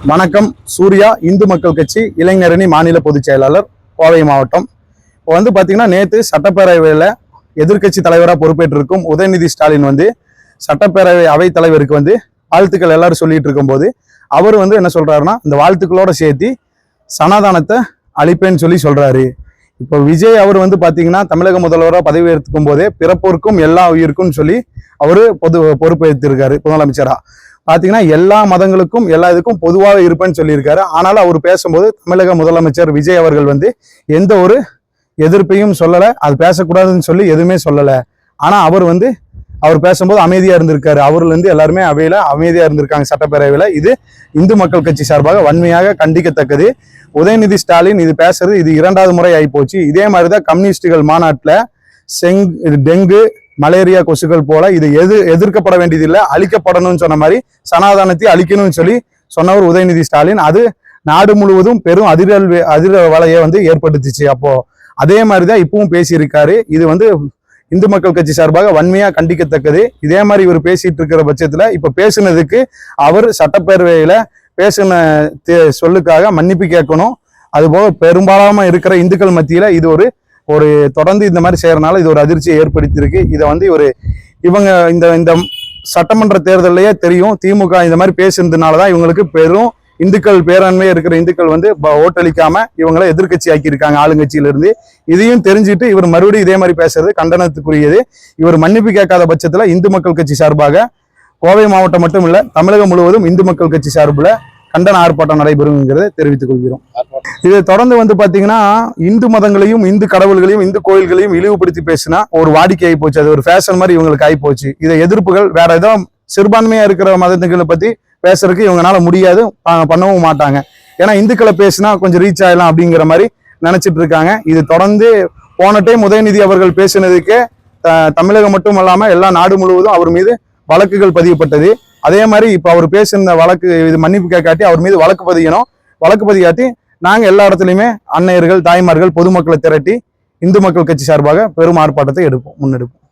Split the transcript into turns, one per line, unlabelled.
வணக்கம். சூர்யா, இந்து மக்கள் கட்சி இளைஞரணி மாநில பொதுச் செயலாளர், கோவை மாவட்டம். இப்போ வந்து பார்த்தீங்கன்னா, நேற்று சட்டப்பேரவையில் எதிர்க்கட்சி தலைவராக பொறுப்பேற்றிருக்கும் உதயநிதி ஸ்டாலின் வந்து சட்டப்பேரவை அவைத் தலைவருக்கு வந்து வாழ்த்துக்கள் எல்லாரும் சொல்லிட்டு இருக்கும்போது அவர் வந்து என்ன சொல்றாருன்னா, இந்த வாழ்த்துக்களோட சேர்த்து சனாதானத்தை அழிப்பேன்னு சொல்லி சொல்றாரு. இப்போ விஜய் அவர் வந்து பார்த்தீங்கன்னா, தமிழக முதல்வராக பதவி ஏற்றுக்கும் போதே பிறப்போருக்கும் எல்லா உயிருக்கும் சொல்லி அவரு பொறுப்பேற்றிருக்காரு முதலமைச்சரா. பார்த்தீங்கன்னா, எல்லா மதங்களுக்கும் எல்லா இதுக்கும் பொதுவாக இருப்பேன்னு சொல்லியிருக்காரு. ஆனாலும் அவர் பேசும்போது தமிழக முதலமைச்சர் விஜய் அவர்கள் வந்து எந்த ஒரு எதிர்ப்பையும் சொல்லலை, அது பேசக்கூடாதுன்னு சொல்லி எதுவுமே சொல்லலை. ஆனால் அவர் பேசும்போது அமைதியாக இருந்திருக்காரு. அவர்லேருந்து எல்லாருமே அவையில் அமைதியாக இருந்திருக்காங்க சட்டப்பேரவையில். இது இந்து மக்கள் கட்சி சார்பாக வன்மையாக கண்டிக்கத்தக்கது. உதயநிதி ஸ்டாலின் இது பேசுறது இது 2வது முறை ஆகிப்போச்சு. இதே மாதிரி தான் கம்யூனிஸ்டுகள் மாநாட்டில் டெங்கு மலேரியா கொசுக்கள் போல இது எதிர்க்கப்பட வேண்டியதில்லை, அழிக்கப்படணும்னு சொன்ன மாதிரி சனாதானத்தை அழிக்கணும்னு சொல்லி சொன்னவர் உதயநிதி ஸ்டாலின். அது நாடு முழுவதும் பெரும் அதிர வலையை வந்து ஏற்படுத்திச்சு. அப்போ அதே மாதிரிதான் இப்பவும் பேசியிருக்காரு. இது வந்து இந்து மக்கள் கட்சி சார்பாக வன்மையா கண்டிக்கத்தக்கது. இதே மாதிரி இவர் பேசிட்டு இருக்கிற பட்சத்துல இப்ப பேசுனதுக்கு அவர் சட்டப்பேரவையில பேசின சொல்லுக்காக மன்னிப்பு கேட்கணும். அதுபோக பெரும்பாலாம இருக்கிற இந்துக்கள் மத்தியில இது ஒரு தொடர்ந்து இந்த மாதிரி செய்யறதுனால இது ஒரு அதிர்ச்சியை ஏற்படுத்தியிருக்கு. இதை வந்து இவங்க இந்த சட்டமன்ற தேர்தலையே தெரியும், திமுக இந்த மாதிரி பேசுனதுனாலதான் இவங்களுக்கு பெரும் இந்துக்கள் பேராண்மையா இருக்கிற இந்துக்கள் வந்து ஓட்டளிக்காம இவங்களை எதிர்கட்சி ஆக்கியிருக்காங்க ஆளுங்கட்சியில இருந்து. இதையும் தெரிஞ்சுட்டு இவர் மறுபடியும் இதே மாதிரி பேசுறது கண்டனத்துக்குரியது. இவர் மன்னிப்பு கேட்காத பட்சத்துல இந்து மக்கள் கட்சி சார்பாக கோவை மாவட்டம் மட்டும் இல்ல, தமிழகம் முழுவதும் இந்து மக்கள் கட்சி சார்பில் கண்டன ஆர்ப்பாட்டம் நடைபெறுங்கிறத தெரிவித்துக் கொள்கிறோம். இதை தொடர்ந்து வந்து பாத்தீங்கன்னா, இந்து மதங்களையும் இந்து கடவுள்களையும் இந்து கோயில்களையும் இழிவுபடுத்தி பேசினா ஒரு வாடிக்கை ஆகி போச்சு. அது ஒரு ஃபேஷன் மாதிரி இவங்களுக்கு ஆகி போச்சு. இதை எதிர்ப்புகள் வேற ஏதோ சிறுபான்மையா இருக்கிற மதத்துக்களை பத்தி பேசுறதுக்கு இவங்கனால முடியாது, பண்ணவும் மாட்டாங்க. ஏன்னா இந்துக்களை பேசினா கொஞ்சம் ரீச் ஆகலாம் அப்படிங்கிற மாதிரி நினைச்சிட்டு இருக்காங்க. இது தொடர்ந்து போன டைம் உதயநிதி அவர்கள் பேசினதுக்கே தமிழகம் மட்டும் இல்லாம எல்லா நாடு முழுவதும் அவர் மீது வழக்குகள் பதியப்பட்டது. அதே மாதிரி இப்ப அவர் பேசின வழக்கு இது மன்னிப்பு கேட்காட்டி அவர் மீது வழக்கு பதியணும். வழக்கு பதியாட்டி நாங்க எல்லா இடத்துலயுமே அன்னையர்கள், தாய்மார்கள், பொதுமக்களை திரட்டி இந்து மக்கள் கட்சி சார்பாக பெரும் ஆர்ப்பாட்டத்தை முன்னெடுப்போம்.